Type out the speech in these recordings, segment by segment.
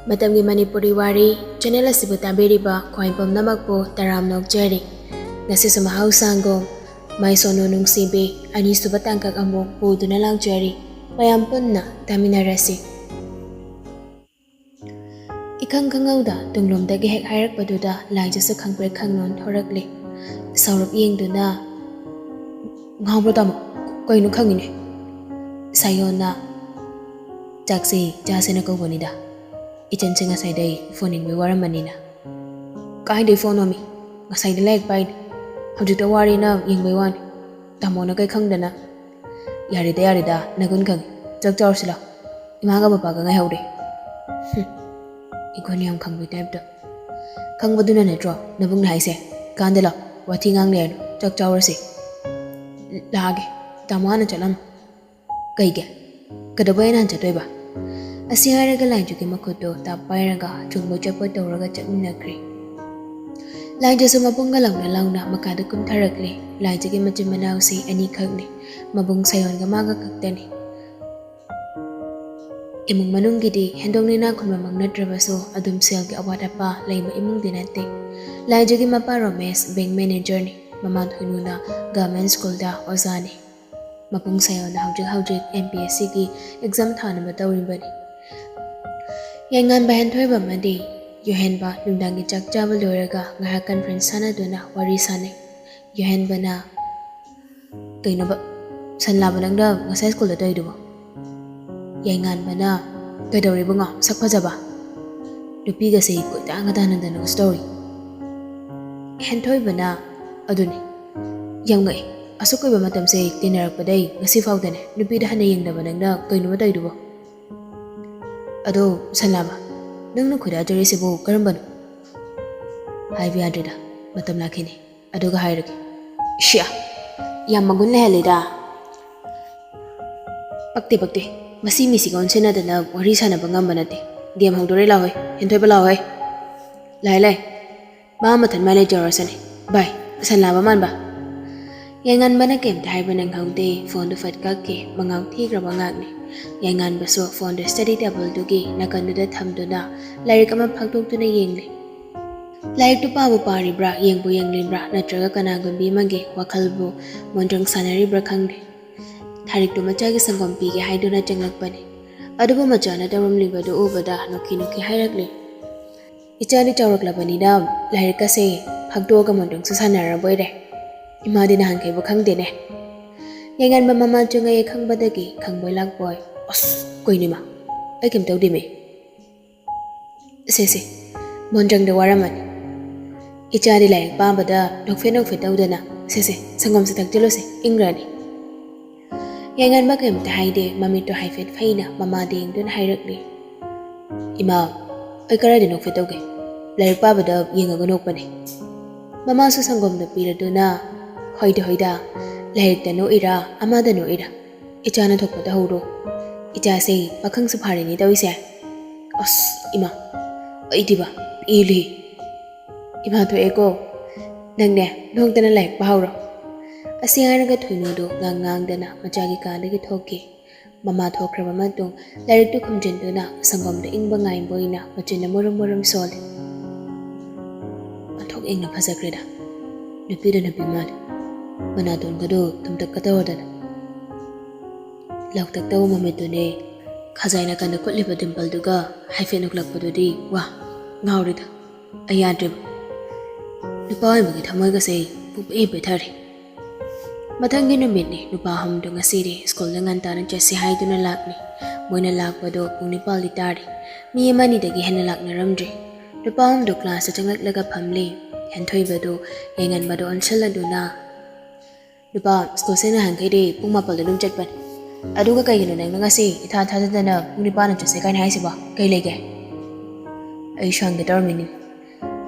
Matamgi Manipuri Wari channel asibu tabiriba khwainpam namakpo taram nokjari ngasi suma hausangom mai Sono Nungshibi ani suba tangkak amok puduna langjari mayam punna taminarasi ikang kangauda tunglomdagi hek hairakpaduda laijasa khangpre khangnon thorakli saurup yengduna ngawbro tamo koinu khangine sayona jaksi jasena kawbanida Ijan nga sayday phoning may waramanina. Kahit day phone mi, nga sayday leg paid. Hawjik da wari na yung may wan. Tamo na kay kang dana. Yarida, nagun kang. Jagjaw sila. Imaga ba nga ngayaw de. Ikon yung kang may type da. Kang ba dun na netro, nabung na haise. Kandila, wati ngang liyan, jagjaw si. Lagi, tamo na chalam. Kaya, kadabay na chatoy ba? Asiharaga lain juga makudo tapayraga chungbo chapot dauraga chakminakri. Lain jasa mabung galang na lang na makada kum tharakli. Lain jagi macam manaw si ani khagni mabung sayon ga maga kaktani. Imong manung gidi hendong ni na kun mamang natrabaso adum sel ga awada pa lain ma imong dinate. Lain jagi mapa Romes bank manager ni mamang hununa government school da ozani. Mabung sayon na hawjik MPSC gi exam thana matawin bani. Yangan bahan thoy ba madi yohen ba numdangi chak chawal loiraga ngaha conference sana duna wari sanay yohen ba na kaino ba sanla ba nang da ngasay school da toy dubo yangan ba na kadawri ba nga sakpa ba dupi ga say ko ta nga tanan da ng story hen thoy ba na aduni yang ngay asok ko ba matam say tinarak pa day ngasi faw da ne dupi da hanay yang da ba nang da kaino ba toy dubo Ado salama nang nukuda jari sibo karambano hai biadrida matam lakini ado ga hairake shia yam magun lehelida pakte masi misi gon sena dana wari sana bangam banate game hangdore la hoy hentoy bala hoy lai ba matan manager asane bye salama man ba yangan bana kem thai banang hangde phone du fat ka ke mangaw thi gra bangak ni Yangan baso phone the study table dugi nakanduda thamduna larik ama phaktok tuna yengle larik tu pa bu pari bra yengbu yenglibra natraga kanagun bi mage wakhalbu monjang sanari bra khangde tharik tu macha gi sangom pi ge haiduna changlak bani adubu macha na damam libadu ubada noki hairakle ichani chawrak labani da larik ka se phakdo ga monjang sanara boire imadi na hangke bu khangde ne Yangan ba mama chunga ye khang badagi khang boy lak boy os koi ni ma ai kem taw di me se monjang de waraman ichari lai pa bada dokfe taw dana se sangom se tak jelo se ingrani yangan ba kem ta haide mami to haifet phaina mama ding dun hairakli ima ai kara de nokfe taw ge lai pa bada yenga ga nok bane mama su sangom da piraduna hoida Lahir da no'ira, ama da no'ira. Icha na thokpa da huro. Icha say, bakang sa pari ni daw isa. Os, ima. Ay diba, ili. Ima to eko. Nang ne, nuhog da na lahik bahawro. Asi nga naga thunudo, ngang da na, majagi ka nagi thoki. Mama thokra ba matong, lahir to kumjin do na, sanggom da ingba ngayon boy na, machin na murum solid. Mathok ing na pasagrida. Nupido na bimad. Manadon gado tumtak katawadan Laktak tawo mamito ni Khazay na kanda kutli pa dimpal duga Haife nuklak pa di Wah, ngawrida Ayan trib Nupaway magit hamoy kasi Pupiipit hari Matangi namit ni Nupaham do nga siri School na ngantaran siya si Hai do na lak ni Moy na lak pa do Kung nipal di tari Miyaman ni dagi hanalak na ramdri Nupaham do klas sa changlak laga pamli Hentoy ba do Yangan ba do ansala do na Lupa, school na hangkay di pung mapal da lumchat ban. Adu ka kayo nang ngasi ita na kung di pa na dyan kay nahay siba kay lege. Ay siyang determine.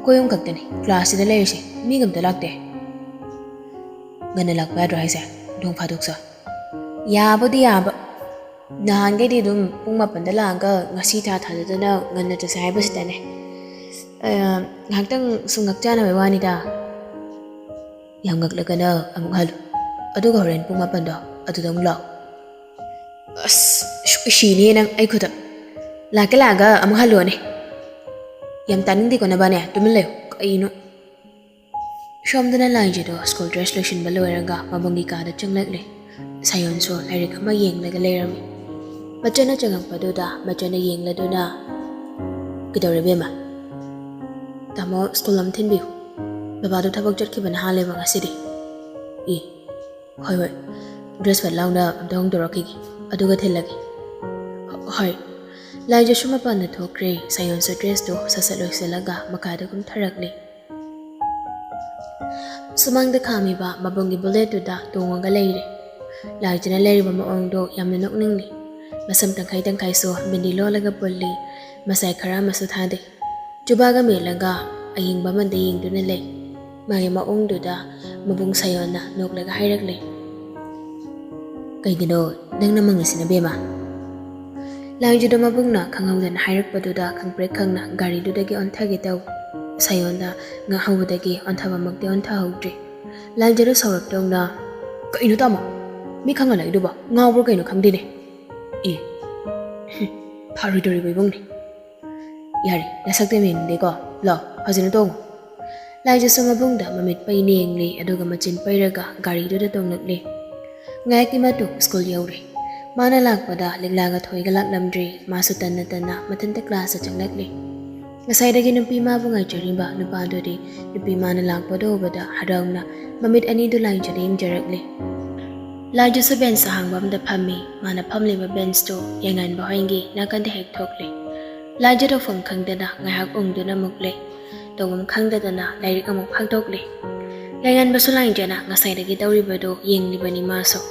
Ako yung kagtan klase na layo siya, migam talak de. Ganalak ba dry siya, dong padok sa. Yabo di yabo. Nahan kay di dong pung mapandala ka ngasi ita na ngana dyan sa haiba sita ne. Ngagtang sungak dyan na may da. Yang ngaglaga na among halo. Ado ka rin pumapanda at itong law. As, shini nang ay kuta. Laka-laga among halo ni. Yam taning di ko na ba niya? Tumilayo. Kaino. Shomdana lainjido school dress lotion baloiraga mabungi kada chunglakle. Sayon so lirik ama yenglaga lerami. Machana changang paduda machana yengladuna. Kidore bema. Tamo school am thinbiu. Babadu thabak jarkiban hale bang asidi. Hoi dress bat launa dong dorokigi. Aduga thilagi. Hoi. Laija shuma panda thokre sayon so dress do sasaloi selaga makada kum tharakle. Sumangda khamiba mabungi bullet da tongaga leire. Laijana leiriba maongdo yamna nokningni. Masam tangkai so bindi lolaga pulli masai khara masu thade. Jubaga melaga ayingba mande yingduna lei. Magi maongdo da mabung sayona noklaga hairakle. Kaigino nangna mangisina bema. Laijada mabungna khangawdan hairakpaduda khangprek khangna gari dudagi onthagi taw. Sayonda nga hawdagi onthaba magde ontha hawdri. Laljara sawrak tongna kaino tamo mi khanga lai duba ngawbro kaino khangdine. Pharidori boibongni. Yari nasakte min de ko lo hajina tong. Laija sumabungda mamit pai nengli aduga machin pairaga gari duda tongnakle. Ngayaki matu school yauri. Mana lakpada liglaga thoiga laklamdri masu tanna matanta class changlakle. Ngasayda nupi mabung ay charimba nupado di nupi mana lakpado bada harawna mamit ani do lain charim jarakle. Laja sa bench sa hangbam da pami mana pamli ba bench to yangan bahaingi nakanda hek thokle. Laja do fong khangdana ngahak ongduna mukle. Dongam khangdana lairik amok phagdokle. Yangan basu lain jana ngasayda dawri bado yengli bani maso.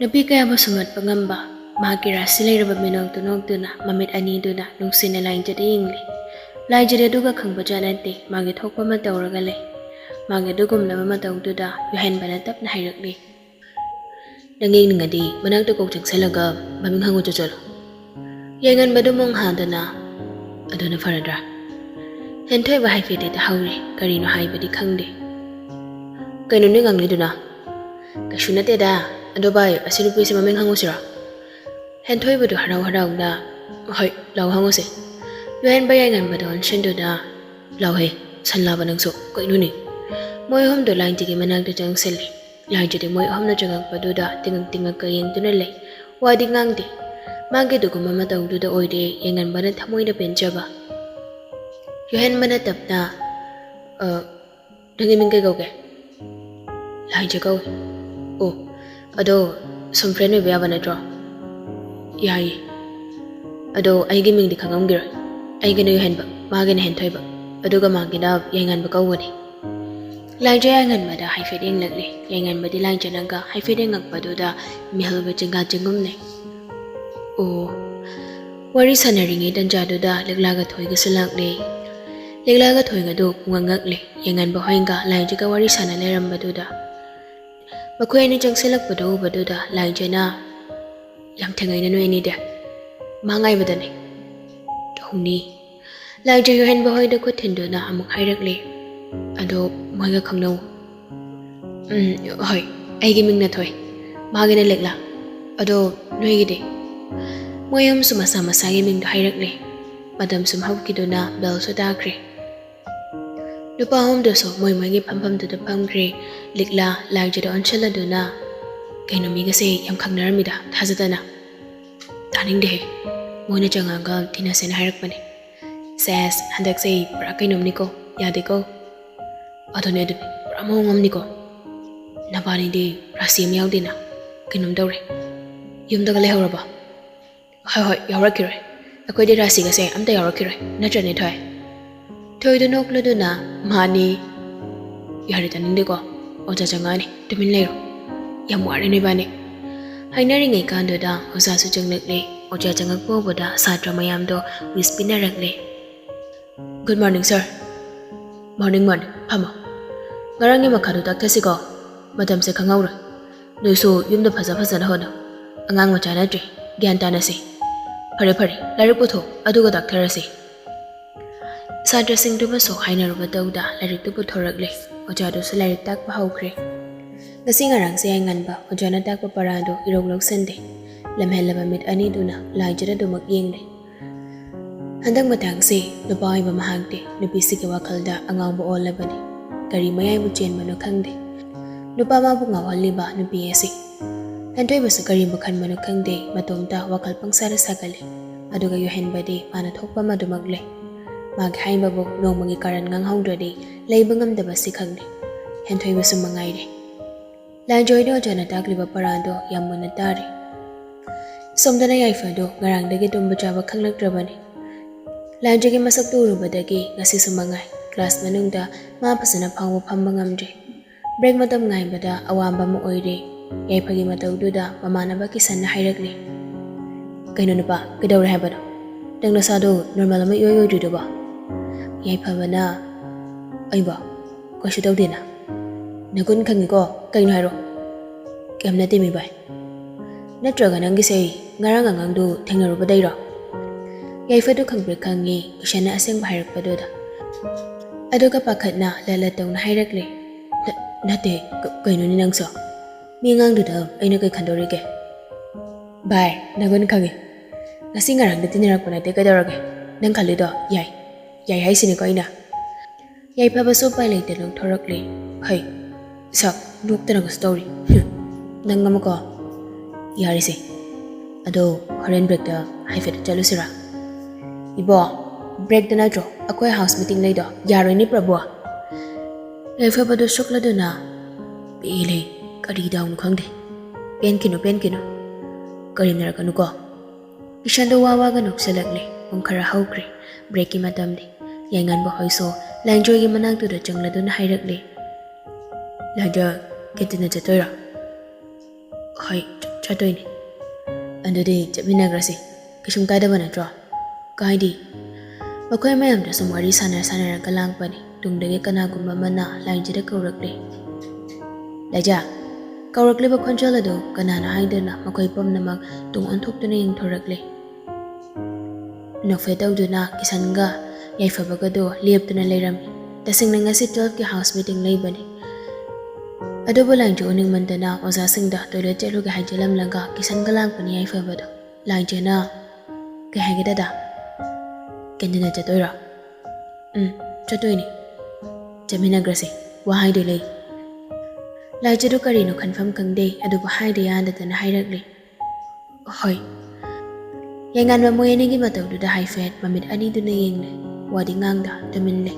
Nupi kaya basumat pangamba. Mahakira silay raba minong tunog duna mamit ani duna nung sinalain jada yingli. Lai jada duga kang bajanante magi thokpa matawragale. Magi dugum laba mataw duda yuhen banatap na hayrakli. Nanging nga di managda kong salaga maming hango jajalo. Yangan ba dumong handana aduna faradra. Hentoy ba hay fete ta hawri karino hay ba di kangde. Kaino ningang ni duna. Kasyunate da ado bay asinupi si maming hango sira. Hentoy badu haraw na hoy law hango se yuhen bayangan badon shendo da law he sanla banang so kaino ni moy hom do lain tigi manag da jang sel lain jade moy hom na jangang padu da tingang kayeng tunale wadi ngang di magi do gumama taw do da oide yangan banan thamoy na penjaba yuhen mana tap na dangi ming kay gawke lain jagaw ado some friend me baya banatro Yai. Ado ay giming di kangamgira. Ay gina yuhen ba. Magin hentoy ba. Ado ga magina yangan ba kawani. Lain jay yangan ba da hay feding lagli. Yangan ba di lain jay nangga hay feding agpado da mihal ba jengga jengum ne. Wari sana ringi dan jado da liglaga thoy ga sulakli. Liglaga thoy ga do kungangakli. Yangan ba hoyng ga lain jay ga wari sana leram ba do da. Makuya ni jang silak ba do da lain jay na Yam tengay na nuay ni da. Mangay ba dani? Dahuni. Lai jay yuhen bahoy da kwa tindo na amok hayrakli. Ado, mga kang naw. Hoy, ay giming na toy. Mga na legla. Ado, nuay gidi. Moyam sumasama sa giming da hayrakli. Madam sumhaw kido na bel so dagri. Lupa hom do so moy mga pampam do da pamgri. Ligla, lai jay da onshala do na. Kaya nami kasi yam kang naramida, thazata na. Taning dehe, muna dyan nga gal tinasin harak pa ni. Says, handak say, para kay nom niko, yadi ko. Ato na dubi, para mo ngam niko. Nabani di, rasim yaw din na. Kinom daw re. Yung daga lehaw ba? Hoy, yawra kire. Ako di rasi kasi, amta yawra kire. Nadyan ni toy. Toy dunok lo do na, mani. Yari taning di ko. O jajanga ni, dumin lero. Yamwari ni bani. Hainari ngay kando da oza su janglakle oja jangak po boda satra mayam do wispinarakle. Good morning, sir. Morning, Pamo. Ngarang yung makado taktasi ko. Madam se kangawra. Nuiso yung da pasa na hono. Angang machana dri. Gyanta na si. Pare, larik po to. Aduga daktara si. Satra sing dumaso hainar ba daw da larik to po thorakle. Oja do sa larik tak pa hawkre. Nasi ngarang siya ngan ba o dyan natak paparado irog sende. Lamhel na mamit ani do na lajara do mag-yeng le. Handang matangsi, nupa oiba mahangte, nupisi ke wakalda angangbo olabani. Kari mayay muchen mano kangde. Nupa mabu ngawaliba nupi esi. Nantoi basu kari bukan mano kangde, matumta wakal pangsara sagale. Aduga yohen bade, mana thokpa madumagle. Maghain babu nong mangi karan ngang hongdrade, laibangam dabasi kangde. Hentoi basu mangayde. Lanjoy do jana tagliba parando yamuna tari. Somdana yaifado, ngarang dagi tumba jaba kanglak drabani. Lanjagi masak turubadagi ngasi sumangay, class manungda mapasana pangwo pambangamde. Break matam ngay bada awamba mo oire, yaipagi matawduda mamanaba kisan na hayragli. Kaino na ba, kadaw raha ba no? Dang nasado, normal may yoyo judo ba? Yaipaba na, ay ba, kasi daw din na. Nagun kangi ko, kaino haro? Kayam na timi ba? Natraga nang gisay, ngarang angang do, tengaru ba dayro? Yaifado kang berkangi, siya na aseng baharak pa doda. Ado ka pakat na lalataw na hayrakli. Nate, kaino ni nangso. Miyangang doda ay nagay kandorige. Bay, nagun kangi. Nasi ngarang na tinirak pa nate kadarage. Nang kalido, yay. Yay hay sini ko ina. Yay pabaso pa ilay talong thorakli. Hay, sak, nukta na story. Nang nga mo ko. Yari si. Ado, haren break da, hay feta chalo sira. Ibo, break na nadro. Ako ay house meeting na ito. Yaro ni Prabhu. Lefa ba do shokla do na? Pili, kari daw nukhang de. Pen kino. Karim na rakanu ko. Isyan do wawagan og salagli. Kung karahaw kri. Break matam de. Yangan ba koy so. Lanjoy gi manang to do changla do na hayragli. Lanja, kiti na chatoy ra. Hay, chatoy ni. Ando de, chaminagrasi. Kishum kada ba na draw? Kaidi. Makoy mayam da sumwari sanar kalang pani tungdagi kanagumba mana lanjida kaurakli. Laja, kaurakli ba konjala do kanana haidana makoy pam namag tung ontok na yung thorakli. Nofetaw do na kisanga yaifabaga do liyap na layrami. Tasing na nga si 12 ki house meeting laybani. Ado ba lang joning mandana o sasing da toilet jalo ga hajalam langga kisan galang pani yaifabado. Langja na kahagida da. Kanda na chatoy ra. Chatoy ni. Chaminagrasi. Wahay do lay. Laja do karino confirm kang day ado bahay do yanda na hayragli. Hoy. Yangan mamuyan nigi mataw do da hay fed mamid ani do na yengle. Wadi ngang da daminle.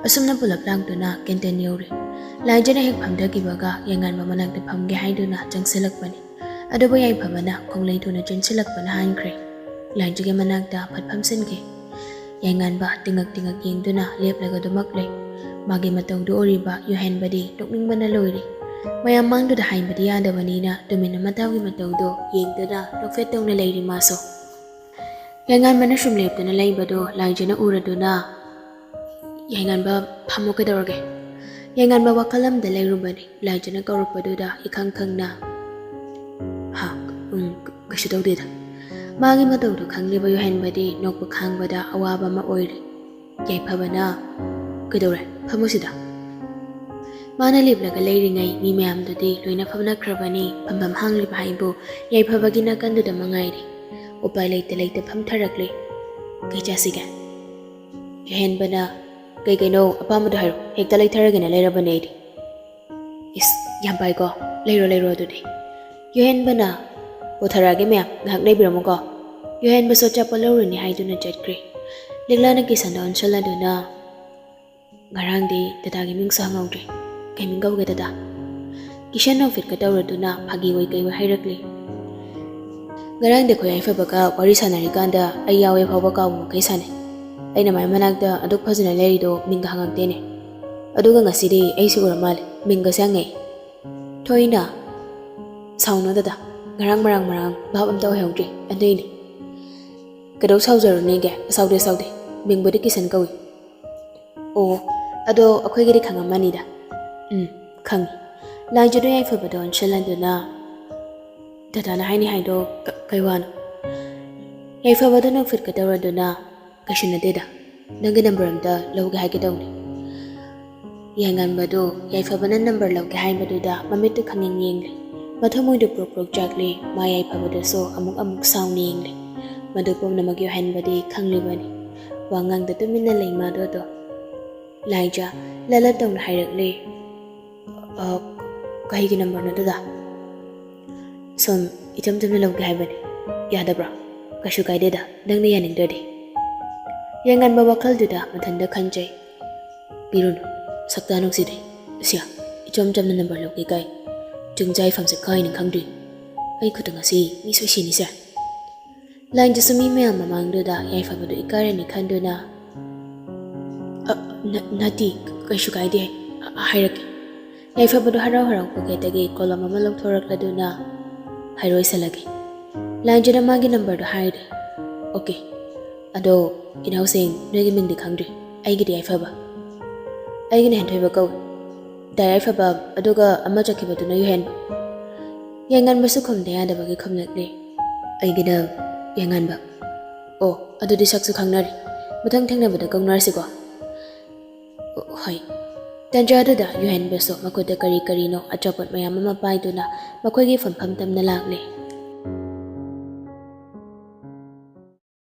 Asum na pulap lang do na kenten yore. Laja na hikpam da gibaga yangan mamanag da pamge hay do na jang silak pani. Ado ba yay pamana kung lay do na jen silak pa na hain kre. Laja ga manag da patpam singe. Yangan ba tingag yeng do na liap laga dumaklay. Magi matang do ori ba yohen badi tukning ba na loiri. Mayamang do da hain badi yanda manina dumin na matawi matang do yeng do na nukfetong na layri maso. Yangan ba na shumlip do na lay ba do langja na ura do na. Yangan ba pamo ka darage. Yangan ba wakalam da layro ba ni langja na kauruk ba do da ikang na. Ha, kasi daw dita. Magi mataw do kang liba yohen badi nokpa kang bada awaba ma oiri. Yay paba na. Kadore, pamusida. Mana libla ka layri ngay mi mayam do di loy na pabna krabani pambam hang liba haibo yay paba ginakan do da mangayri. Upay layta pam tarakli. Kay jasiga. Yohen ba na kay no apamo do haro hekta lay taragan na layra ba na edi. Is, yampay ko. Layro do di. Yohen ba na Utharage mea ngak nay biramo ko. Yohen baso chapalaw ni hay do na jatkri. Ligla na kisan doon siya do na. Ngarang di tatagi ming sangawri. Kay ming gaw dada. Kisyan na fit katawra do na pagiway kay hayrakli. Ngarang di ko yung ifabaga wari sanarikanda ay yawe pabaga mo kay sanay. Ay na may managda adok pa sinalari do ming kahangag tene. Aduga nga sidi ay siguro mali ming gasyang ngay. Toy na. Sauna dada. Ngarang marang babam taw hewdri anday ni kadaw sawjar ne ge sawde bing bodi kisan kawi o ado akoy gidi khanga manida khangi la jodo yai fa badon chalan do na data na haini haido kaiwan yai fa badon fit kadaw do na kashina deda nanga number da lawga ha gidaw ni yangan bado yai fa banan number lawga hai bado da mamit to khanging yeng Mathamoy do prok jakli mayay pabado so amuk sound ningli. Madupom na magyohen badi kangli bani. ꯋꯥꯉꯥꯡꯗ ꯇꯨꯃꯤꯟꯅ ꯂꯩ ꯃꯥꯗꯣꯗꯣ ꯂꯥꯏꯖꯥ ꯂꯂꯠ ꯇꯧꯅ ꯍꯥꯏꯔꯛꯂꯦ ꯀꯩꯒꯤ ꯅꯝꯕꯔꯅꯣ ꯗꯗꯥ ꯁꯨꯝ ꯏꯆꯝ ꯆꯝꯅ ꯂꯧꯒꯦ ꯍꯥꯏꯕꯅꯤ ꯌꯥꯗꯕ꯭ꯔꯣ ꯀꯩꯁꯨ ꯀꯥꯏꯗꯦꯗ ꯅꯪꯅ ꯌꯥꯅꯤꯡꯗ꯭ꯔꯗꯤ ꯌꯦꯡꯉꯟꯕ ꯋꯥꯈꯜꯗꯨꯗ ꯃꯊꯟꯇ ꯈꯟꯖꯩ ꯄꯤꯔꯨꯅꯨ ꯁꯛꯇꯥ ꯅꯨꯡꯁꯤꯗꯦ ꯁꯤꯌꯥ ꯏꯆꯝ ꯆꯝꯅ ꯅꯝꯕꯔ ꯂꯧꯒꯦ ꯀꯥꯏ ꯆꯨꯡꯖꯥꯏꯐꯝꯁꯦ ꯀꯥꯏꯅ ꯈꯪꯗ꯭ꯔꯤ ꯑꯩ ꯈꯨꯠꯇ ꯉꯁꯤ ꯃꯤ ꯁꯣꯏ ꯁꯤꯅꯤꯁꯦ ꯂꯥꯏꯟꯗꯁꯨ ꯃꯤ ꯃꯌꯥꯝ ꯃꯃꯥꯡꯗꯨꯗ ꯌꯥꯏꯐꯕꯗꯨ ꯏꯀꯥꯏꯔꯅꯤ ꯈꯟꯗꯨꯅ ꯅꯠꯇꯦ ꯀꯩꯁꯨ ꯀꯥꯏꯗꯦ ꯍꯥꯏꯔꯛꯀꯦ ꯌꯥꯏꯐꯕꯗꯨ ꯍꯔꯥꯎ ꯍꯔꯥꯎ ꯄꯣꯀꯦꯠꯇꯒꯤ ꯀꯣꯂꯝ ꯑꯃ ꯂꯧꯊꯣꯔꯛꯂꯗꯨꯅ ꯍꯥꯏꯔꯣꯏꯁꯜꯂꯒꯦ ꯂꯥꯏꯟꯖꯅ ꯃꯥꯒꯤ ꯅꯝꯕꯔꯗꯣ ꯍꯥꯏꯔꯦ ꯑꯣꯀꯦ ꯑꯗꯣ ꯏꯅꯥꯎꯁꯤꯡ ꯅꯣꯏꯒꯤ ꯃꯤꯡꯗꯤ ꯈꯪꯗ꯭ꯔꯤ ꯑꯩꯒꯤꯗꯤ ꯌꯥꯏꯐꯕ ꯑꯩꯒꯤꯅ ꯍꯦꯟꯊꯣꯏꯕ ꯀꯧꯏ ꯗꯥ ꯌꯥꯏꯐꯕ ꯑꯗꯨꯒ ꯑꯃ ꯆꯠꯈꯤꯕꯗꯨꯅ ꯌꯨꯍꯦꯟꯕ ꯌꯦꯡꯉꯟꯕꯁꯨ ꯈꯨꯝꯗ ꯌꯥꯗꯕꯒꯤ ꯈꯨꯝꯂꯛꯂꯦ ꯑꯩꯒꯤꯅ ꯌꯦꯡꯉꯟꯕ ꯑꯣ ꯑꯗꯨꯗꯤ ꯁꯛꯁꯨ ꯈꯪꯅꯔꯤ ꯃꯊꯪ ꯊꯦꯡꯅꯕꯗ ꯀꯧꯅꯔꯁꯤꯀꯣ ꯍꯣꯏ ꯇꯟꯖꯥꯗꯨꯗ ꯌꯨꯍꯦꯟꯕꯁꯨ ꯃꯈꯨꯠꯇ ꯀꯔꯤ ꯀꯔꯤꯅꯣ ꯑꯆꯥꯄꯣꯠ ꯃꯌꯥꯝ ꯑꯃ ꯄꯥꯏꯗꯨꯅ ꯃꯈꯣꯏꯒꯤ ꯐꯝꯐꯝ ꯇꯝꯅ ꯂꯥꯛꯂꯦ